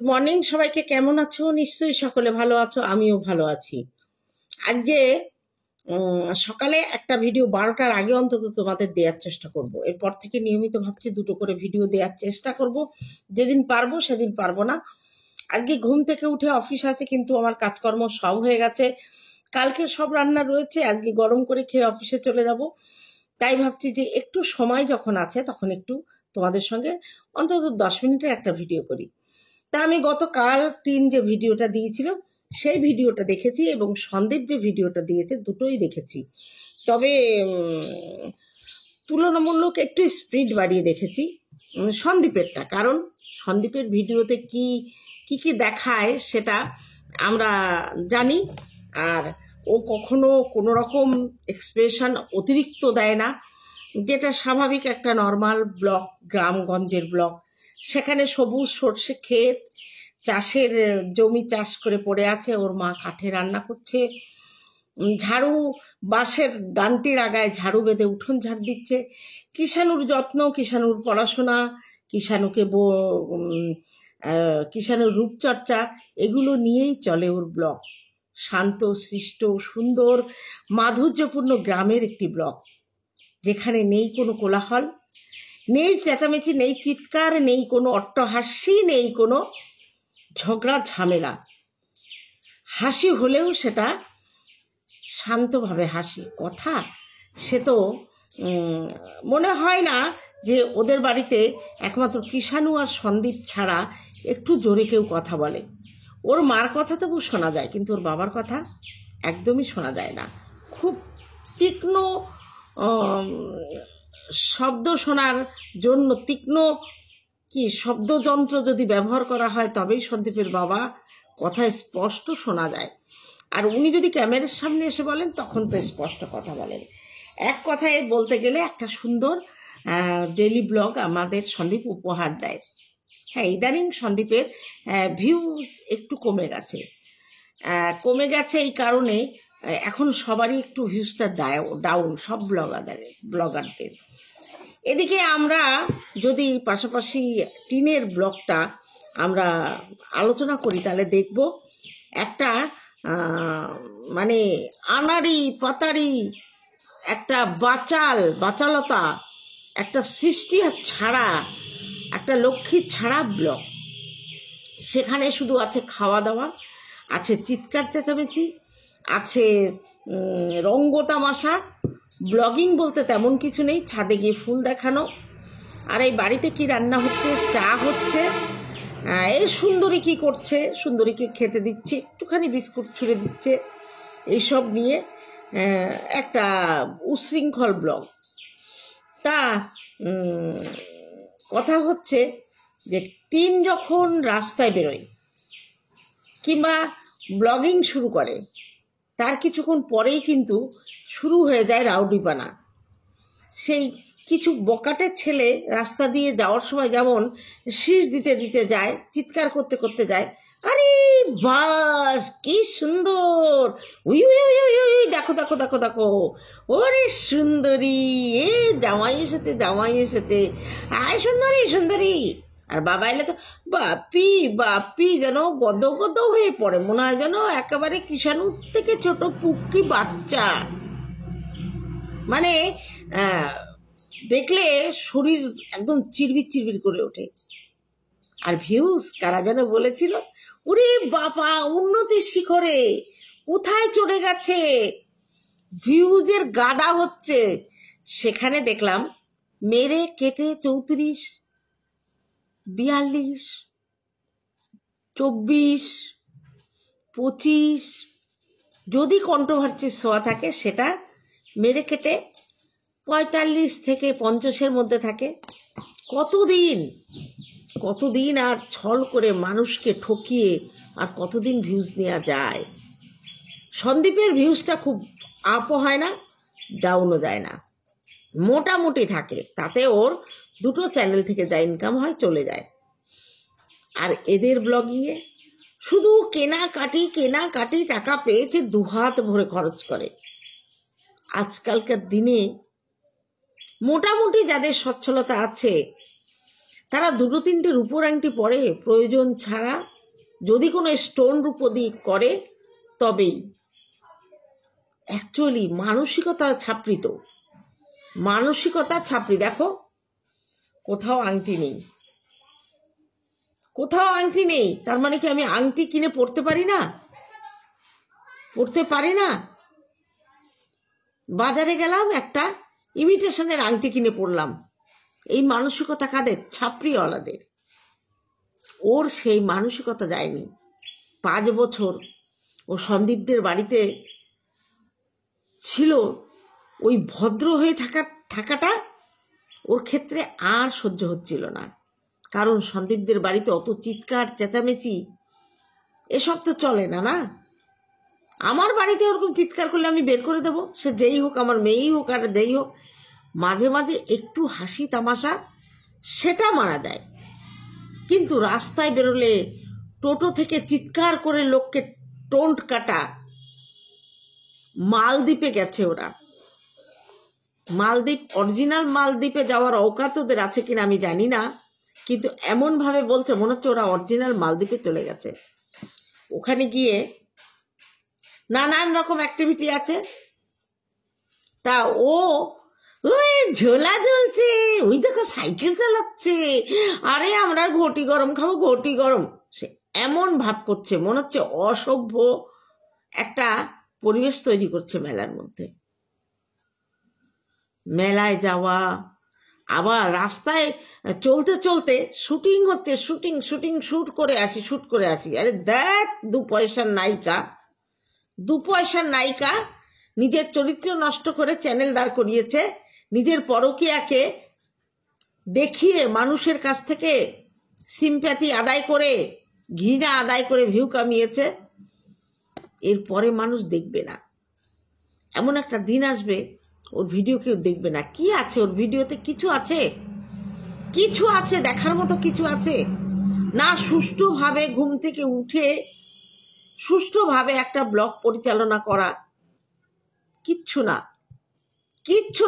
Morning সবাইকে। কেমন আছো? নিশ্চয়ই সকলে ভালো আছো, আমিও ভালো আছি। আজকে সকালে একটা ভিডিও 12টার আগে অন্তত তোমাদের দেওয়ার চেষ্টা করব। এরপর থেকে নিয়মিত ভাবছি দুটো করে ভিডিও দেওয়ার চেষ্টা করব। যেদিন পারবো সেদিন পারবো না। আজকে ঘুম থেকে উঠে অফিস আছে, কিন্তু আমার কাজকর্ম সব হয়ে গেছে। কালকে সব রান্না রয়েছে, আজকে গরম করে খেয়ে অফিসে চলে যাব। তাই ভাবছি যে একটু সময় যখন আছে তখন একটু তোমাদের সঙ্গে অন্তত 10 মিনিটের একটা ভিডিও করি। তা আমি গতকাল যে ভিডিওটা দিয়েছিল সেই ভিডিওটা দেখেছি, এবং সন্দীপ যে ভিডিওটা দিয়েছে দুটোই দেখেছি। তবে তুলনামূলক একটু স্পিড বাড়িয়ে দেখেছি সন্দীপেরটা, কারণ সন্দীপের ভিডিওতে কি কি কি দেখায় সেটা আমরা জানি। আর ও কখনো কোনো রকম এক্সপ্রেশন অতিরিক্ত দেয় না, যেটা স্বাভাবিক একটা নর্মাল ব্লগ, গ্রামগঞ্জের ব্লগ। সেখানে সবুজ সর্ষে ক্ষেত, চাষের জমি চাষ করে পড়ে আছে, ওর মা কাঠে রান্না করছে, ঝাড়ু বাঁশের ডানটির আগায় ঝাড়ু বেঁধে উঠোন ঝাড় দিচ্ছে, কিষাণুর যত্ন, কিষাণুর পড়াশোনা, কিষাণুর রূপচর্চা, এগুলো নিয়েই চলে ওর ব্লগ। শান্ত, সৃষ্ট, সুন্দর, মাধুর্যপূর্ণ গ্রামের একটি ব্লগ, যেখানে নেই কোনো কোলাহল, নেই চেঁচামেচি, নেই চিৎকার, নেই কোনো অট্টহাস্যি, নেই কোনো ঝগড়া ঝামেলা। হাসি হলেও সেটা শান্তভাবে হাসি। কথা সে তো মনে হয় না যে ওদের বাড়িতে একমাত্র কিষাণু আর সন্দীপ ছাড়া একটু জোরে কেউ কথা বলে। ওর মার কথা তবু শোনা যায়, কিন্তু ওর বাবার কথা একদমই শোনা যায় না। খুব তীক্ষ্ণ শব্দ শোনার জন্য তীক্ষ্ণ শব্দযন্ত্র যদি ব্যবহার করা হয় তবেই সন্দীপের বাবা কথা স্পষ্ট শোনা যায়। আর উনি যদি ক্যামেরার সামনে এসে বলেন তখন তো স্পষ্ট কথা বলেন। এক কথায় বলতে গেলে একটা সুন্দর ডেইলি ব্লগ আমাদের সন্দীপ উপহার দেয়। হ্যাঁ, ইদানিং সন্দীপের ভিউজ একটু কমে গেছে। এই কারণে এখন সবারই একটু ভিউজটা ডাউন, সব ব্লগারদের। এদিকে আমরা যদি পাশাপাশি টিনের ব্লগটা আমরা আলোচনা করি, তাহলে দেখব একটা মানে আনাড়ি পাতাড়ি একটা বাচালতা, একটা সৃষ্টি ছাড়া, একটা লক্ষ্মী ছাড়া ব্লগ। সেখানে শুধু আছে খাওয়া দাওয়া, আছে চিৎকার চেঁচামেচি, আছে রঙ্গতামাশা। ব্লগিং বলতে তেমন কিছু নেই, ছাদে গিয়ে ফুল দেখানো, আর এই বাড়িতে কি রান্না হচ্ছে, চা হচ্ছে, এই সুন্দরী কি করছে, সুন্দরীকে খেতে দিচ্ছে, একটুখানি বিস্কুট ছুঁড়ে দিচ্ছে, এইসব নিয়ে একটা উশৃঙ্খল ব্লগ। তা কথা হচ্ছে যে টিন যখন রাস্তায় বেরোয় কিংবা ব্লগিং শুরু করে, তার কিছুক্ষণ পরেই কিন্তু শুরু হয়ে যায় রাউডিপানা। সেই কিছু বকাটে ছেলে রাস্তা দিয়ে যাওয়ার সময় যেমন শীষ দিতে দিতে যায়, চিৎকার করতে করতে যায়, আরে বাস কি সুন্দর, we we we we we, দেখো দেখো দেখো দেখো, ওরে সুন্দরী, এ জামাই এসেছে, আয় সুন্দরী সুন্দরী। আর বাবা এলে তো বাপি যেন গদ গদ হয়ে পড়ে, মনে হয় যেন একেবারে কিষাণুর থেকে ছোট পুক্কি বাচ্চা। মানে দেখলে শরীর একদম চিরবির করে ওঠে। আর ভিউজ কারা যেন বলেছিল, ওরে বাবা উন্নতির শিখরে কোথায় চলে গেছে, ভিউজের গাদা হচ্ছে। সেখানে দেখলাম মেরে কেটে 34, 42, 24, 25, যদি কন্ট্রোভার্সির ছোঁয়া থাকে সেটা মেরে কেটে 45 থেকে 50-এর মধ্যে থাকে। কতদিন আর ছল করে মানুষকে ঠকিয়ে আর কতদিন ভিউজ নেওয়া যায়। সন্দীপের ভিউজটা খুব আপও হয় না, ডাউনও যায় না, মোটামুটি থাকে। তাতে ওর দুটো চ্যানেল থেকে যা ইনকাম হয় চলে যায়। আর এদের ব্লগিংয়ে শুধু কেনাকাটি টাকা পেয়েছে দুহাত ভরে খরচ করে। আজকালকার দিনে মোটামুটি যাদের সচ্ছলতা আছে তারা 2-3টে রূপোর আংটি পরে প্রয়োজন ছাড়া, যদি কোনো স্টোন রূপো দিয়ে করে তবেই। অ্যাকচুয়ালি মানসিকতা ছাপড়িত, মানসিকতা ছাপড়ি। দেখো কোথাও আংটি নেই, কোথাও আংটি নেই, তার মানে কি আমি আংটি কিনে পড়তে পারি না? পড়তে পারি না। বাজারে গেলাম, একটা ইমিটেশনের আংটি কিনে পড়লাম। এই মানসিকতা কাদের? ছাপড়িওয়ালাদের। ওর সেই মানসিকতা যায়নি। 5 বছর ও সন্দীপদের বাড়িতে ছিল, ওই ভদ্র হয়ে থাকাটা ওর ক্ষেত্রে আর সহ্য হচ্ছিল না। কারণ সন্দীপদের বাড়িতে অত চিৎকার চেঁচামেচি এসব তো চলে না। না, আমার বাড়িতে ওরকম চিৎকার করলে আমি বের করে দেবো, সে যেই হোক, আমার মেয়েই হোক আর যেই হোক। মাঝে মাঝে একটু হাসি তামাশা সেটা মারা যায়, কিন্তু রাস্তায় বেরোলে টোটো থেকে চিৎকার করে লোককে টোন্ট কাটা। মালদ্বীপে গেছে ওরা, মালদ্বীপ, অরিজিনাল মালদ্বীপে যাওয়ার অকাত ওদের আছে কিনা আমি জানি না, কিন্তু এমন ভাবে বলছে মনে হচ্ছে ওরা অরিজিনাল মালদ্বীপে চলে গেছে। ওখানে গিয়ে নানান রকম অ্যাক্টিভিটি আছে। তা ওই ঝোলা ঝুলছে, ওই দেখো সাইকেল চালাচ্ছে, আরে আমরা ঘটি গরম খাবো, ঘটি গরম। সে এমন ভাব করছে মনে হচ্ছে অসভ্য একটা পরিবেশ তৈরি করছে মেলার মধ্যে। মেলায় যাওয়া, আবার রাস্তায় চলতে চলতে শুটিং হচ্ছে, শুট করে আসি। আরে দেখ, 2 পয়সার নায়িকা নিজের চরিত্র নষ্ট করে চ্যানেল দাঁড় করিয়েছে, নিজের পরকীয়াকে দেখিয়ে মানুষের কাছ থেকে সিম্প্যাথি আদায় করে, ঘৃণা আদায় করে ভিউ কামিয়েছে। এরপরে মানুষ দেখবে না। এমন একটা দিন আসবে ওর ভিডিও কেউ দেখবে না। কি আছে ওর ভিডিওতে? কিছু আছে? কিছু আছে দেখার মতো? কিছু আছে না? সুষ্ঠুভাবে ঘুম থেকে উঠে সুষ্ঠুভাবে একটা ব্লগ পরিচালনা করা, কিচ্ছু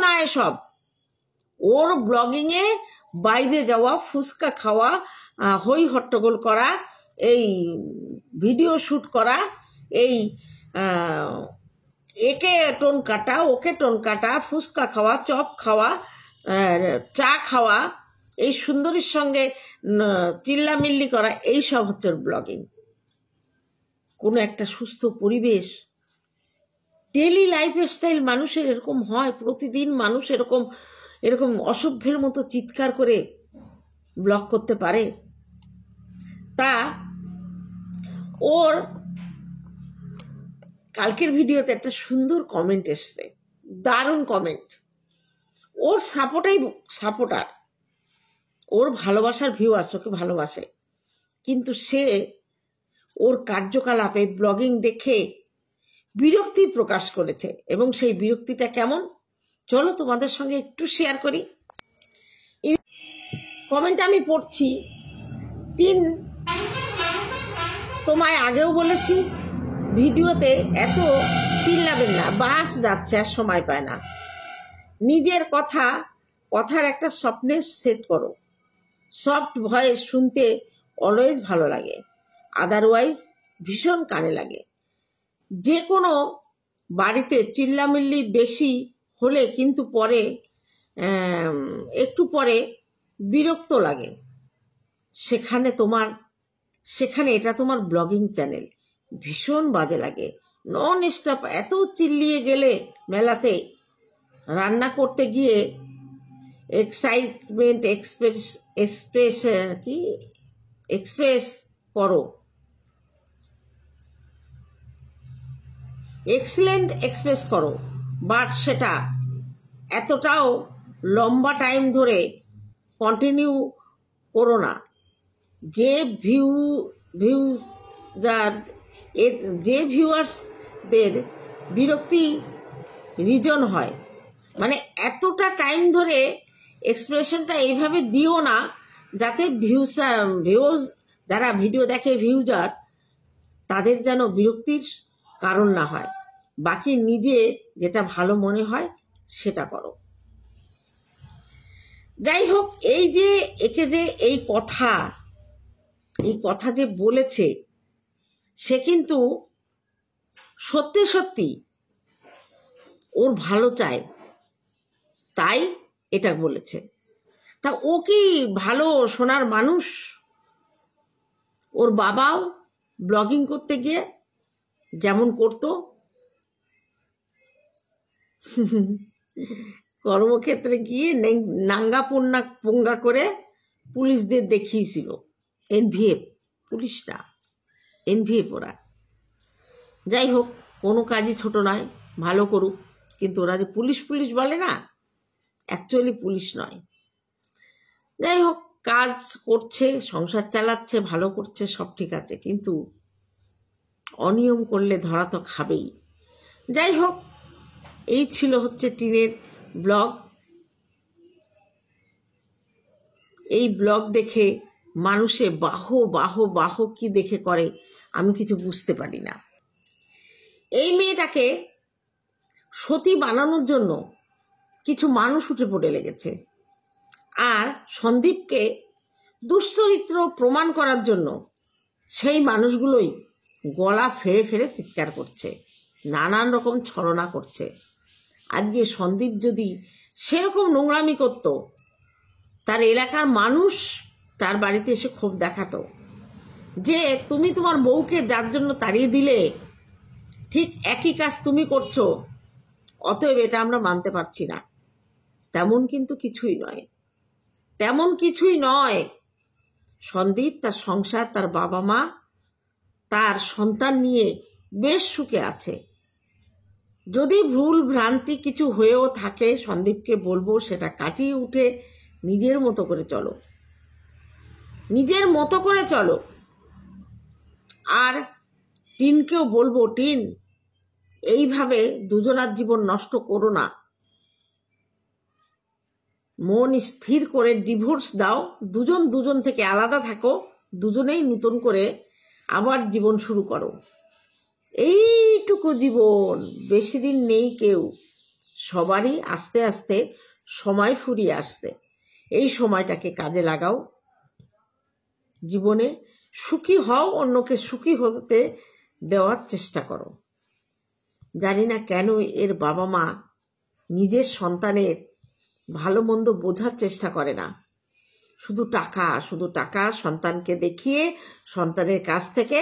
না এসব। ওর ব্লগিং এ বাইরে যাওয়া, ফুচকা খাওয়া, হই হট্টগোল করা, এই ভিডিও শুট করা, এই একে টোন কাটা, ওকে টোন কাটা, ফুচকা খাওয়া, চপ খাওয়া, চা খাওয়া, এই সুন্দরীর সঙ্গে চিল্লামিল্লি করা, এইসব হচ্ছে ওর ব্লগিং। কোনো একটা সুস্থ পরিবেশ, ডেইলি লাইফ স্টাইল মানুষের এরকম হয়? প্রতিদিন মানুষ এরকম অসভ্যের মতো চিৎকার করে ব্লগ করতে পারে? তা ওর কালকের ভিডিওতে একটা সুন্দর কমেন্ট এসছে, দারুণ কমেন্ট। ওর সাপোর্টার, ওর ভালোবাসার ভিউয়ার্স ওকে ভালোবাসে, কিন্তু সে ওর কার্যকলাপে ব্লগিং দেখে বিরক্তি প্রকাশ করেছে। এবং সেই বিরক্তিটা কেমন, চলো তোমাদের সঙ্গে একটু শেয়ার করি। কমেন্ট আমি পড়ছি। তোমায় আগেও বলেছি ভিডিওতে এত চিল্লাবেন না, বাস যাচ্ছে আর সময় পায় না। নিজের কথার একটা সফটনেস সেট করো। সফট ভয়েস শুনতে অলওয়েজ ভালো লাগে, আদারওয়াইজ ভীষণ কানে লাগে। যে কোনো বাড়িতে চিল্লামিল্লি বেশি হলে কিন্তু একটু পরে বিরক্ত লাগে। সেখানে এটা তোমার ব্লগিং চ্যানেল, ভীষণ বাজে লাগে। নন স্টপ এত চিল্লিয়ে গেলে মেলাতে, রান্না করতে গিয়ে এক্সাইটমেন্ট এক্সপ্রেস করো, এক্সিলেন্ট এক্সপ্রেস করো, বাট সেটা এতটাও লম্বা টাইম ধরে কন্টিনিউ করো না। যে ভিউয়ার্সদের বিরক্তি রিজন হয়, মানে এতটা টাইম ধরে এক্সপ্রেশনটা এইভাবে দিও না যাতে ভিউজ যারা ভিডিও দেখে, ভিউজার, তাদের যেন বিরক্তির কারণ না হয়। বাকি নিজে যেটা ভালো মনে হয় সেটা করো। যাই হোক, এই যে একে যে এই কথা যে বলেছে, সে কিন্তু সত্যি সত্যি ওর ভালো চায়, তাই এটা বলেছে। তা ও কি ভালো শোনার মানুষ? ওর বাবাও ব্লগিং করতে গিয়ে যেমন করতো, কর্মক্ষেত্রে গিয়ে নাঙ্গা পোঙ্গা করে পুলিশদের দেখিয়েছিল। এনভিএফ পুলিশ না, এনভিএফ ওরা। যাই হোক, কোনো কাজই ছোট নয়, ভালো করুক, কিন্তু ওরা যে পুলিশ বলে না, অ্যাকচুয়ালি পুলিশ নয়। যাই হোক, কাজ করছে, সংসার চালাচ্ছে, ভালো করছে, সব ঠিক আছে, কিন্তু অনিয়ম করলে ধরা তো খাবেই। যাই হোক, এই ছিল হচ্ছে টিনের ব্লগ। এই ব্লগ দেখে মানুষে বাহ কি দেখে করে আমি কিছু বুঝতে পারি না। এই মেয়েটাকে সতী বানানোর জন্য কিছু মানুষ উঠে পড়ে লেগেছে, আর সন্দীপকে দুশ্চরিত্র প্রমাণ করার জন্য সেই মানুষগুলোই গলা ফেড়ে চিৎকার করছে, নানান রকম ছলনা করছে। আজকে সন্দীপ যদি সেরকম নোংরামি করত, তার এলাকার মানুষ তার বাড়িতে এসে ক্ষোভ দেখাতো যে তুমি তোমার বউকে যার জন্য তাড়িয়ে দিলে, ঠিক একই কাজ তুমি করছো, অতএব এটা আমরা মানতে পারছি না। তেমন কিছুই নয়। সন্দীপ তার সংসার, তার বাবা মা, তার সন্তান নিয়ে বেশ সুখে আছে। যদি ভুল ভ্রান্তি কিছু হয়েও থাকে, সন্দীপকে বলবো সেটা কাটিয়ে উঠে নিজের মতো করে চলো। আর টিনকেও বলবো, টিন, এইভাবে দুজনার জীবন নষ্ট করো না, মন স্থির করে ডিভোর্স দাও, দুজন থেকে আলাদা থাকো, দুজনেই নতুন করে আবার জীবন শুরু করো। এইটুকু জীবন, বেশি দিন নেই কেউ, সবারই আস্তে আস্তে সময় ফুরিয়ে আসছে। এই সময়টাকে কাজে লাগাও, জীবনে সুখী হও, অন্যকে সুখী হতে দেওয়ার চেষ্টা করো। জানি না কেন এর বাবা মা নিজের সন্তানের ভালো মন্দ বোঝার চেষ্টা করে না, শুধু টাকা সন্তানকে দেখিয়ে সন্তানের কাছ থেকে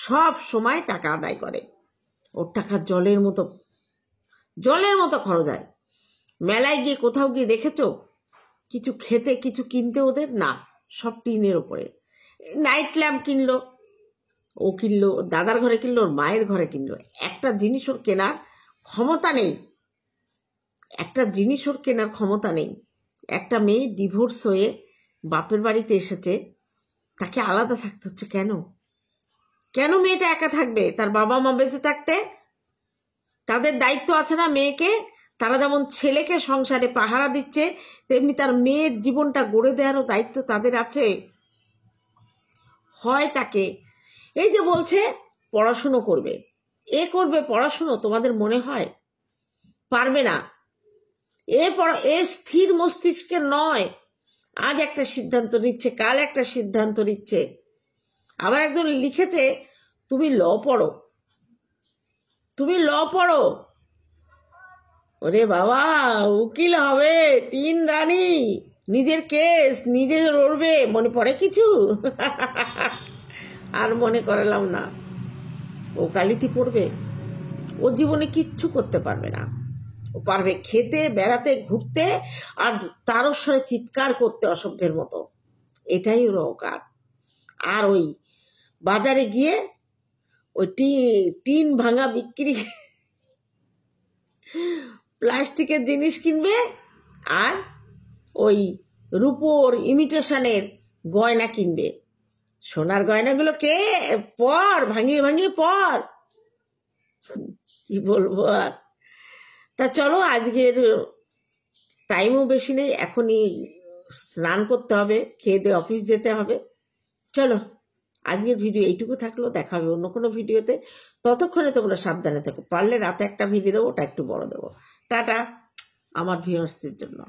সব সময় টাকা আদায় করে। ওর টাকা জলের মতো খরচ হয়। মেলায় গিয়ে কোথাও গিয়ে দেখেছো কিছু খেতে, কিছু কিনতে ওদের? না, সব টিনের ওপরে। নাইট ল্যাম্প কিনলো, ও কিনলো, দাদার ঘরে কিনলো, ওর মায়ের ঘরে কিনলো। একটা জিনিস ওর কেনার ক্ষমতা নেই। একটা মেয়ে ডিভোর্স হয়ে বাপের বাড়িতে এসেছে, তাকে আলাদা থাকতে হচ্ছে। কেন মেয়েটা একা থাকবে? তার বাবা মা বেঁচে থাকতে তাদের দায়িত্ব আছে না মেয়েকে? তারা যেমন ছেলেকে সংসারে পাহারা দিচ্ছে, তেমনি তার মেয়ের জীবনটা গড়ে দেওয়ারও দায়িত্ব তাদের আছে। হয় তাকে, এই যে বলছে পড়াশুনো করবে, পড়াশুনো, তোমাদের মনে হয় পারবে না? এ স্থির মস্তিষ্কের নয়। আজ একটা সিদ্ধান্ত নিচ্ছে, কাল একটা সিদ্ধান্ত নিচ্ছে। আবার একজন লিখেছে তুমি ল পড়ো। ওরে বাবা, উকিল হবে টিন রানী, নিজের কেস নিজে লড়বে, মনে পড়ে কিছু? আর মনে করালাম না। ওকালতি পড়বে, ও জীবনে কিচ্ছু করতে পারবে না। ও পারবে খেতে, বেড়াতে, ঘুরতে, আর তারস্বরে চিৎকার করতে অসভ্যের মতো। এটাই ওর অকাত। আর ওই বাজারে গিয়ে ওই টিন ভাঙা বিক্রি, প্লাস্টিকের জিনিস কিনবে, আর ওই রূপোর ইমিটেশনের গয়না কিনবে। সোনার গয়নাগুলো কে ভাঙিয়ে পর, কি বলবো আর। তা চলো, আজকের টাইমও বেশি নেই, এখনই স্নান করতে হবে, খেয়ে দিয়ে অফিস যেতে হবে। চলো, আজকের ভিডিও এইটুকু থাকলো, দেখা হবে অন্য কোনো ভিডিওতে। ততক্ষণে তোমরা সাবধানে থেকো, পারলে রাতে একটা ভিডিও দেবো, ওটা একটু বড় দেবো। টাটা আমার ভিউয়ার্সদের জন্য।